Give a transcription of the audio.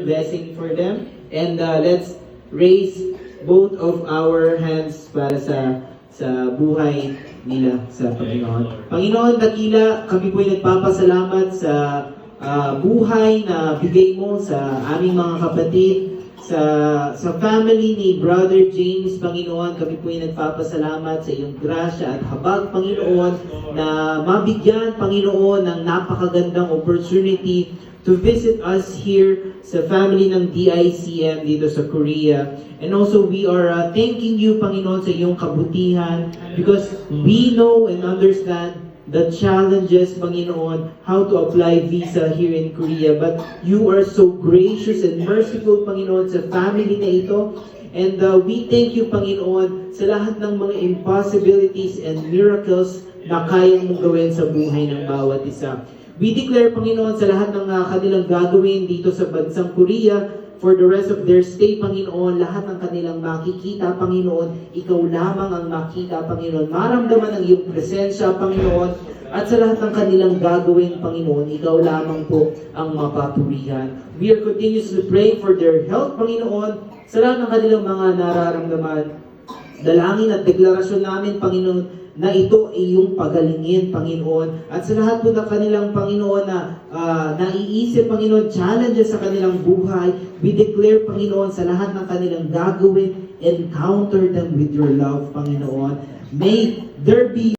blessing for them. And let's raise both of our hands para sa buhay nila sa Panginoon. Panginoon, dakila, kami po ay nagpapasalamat sa buhay na bigay mo sa aming mga kapatid, sa family ni Brother James, Panginoon. Kami po ay nagpapasalamat sa iyong grasya at habag, Panginoon, na mabigyan, Panginoon, ng napakagandang opportunity to visit us here sa family ng DICM dito sa Korea. And also, we are thanking you, Panginoon, sa iyong kabutihan because we know and understand the challenges, Panginoon, how to apply visa here in Korea. But you are so gracious and merciful, Panginoon, sa family na ito. And we thank you, Panginoon, sa lahat ng mga impossibilities and miracles na kaya mong gawin sa buhay ng bawat isa. We declare, Panginoon, sa lahat ng kanilang gagawin dito sa bansang Korea, for the rest of their stay, Panginoon, lahat ng kanilang makikita, Panginoon, ikaw lamang ang makita, Panginoon. Maramdaman ang iyong presensya, Panginoon, at sa lahat ng kanilang gagawin, Panginoon, ikaw lamang po ang mapapurihan. We are continuously praying for their health, Panginoon, sa lahat ng kanilang mga nararamdaman. Dalangin at deklarasyon namin, Panginoon, na ito ay iyong pagalingin, Panginoon. At sa lahat po ng kanilang, Panginoon, na naiisip, Panginoon, challenges sa kanilang buhay, we declare, Panginoon, sa lahat ng kanilang gagawin, encounter them with your love, Panginoon. May there be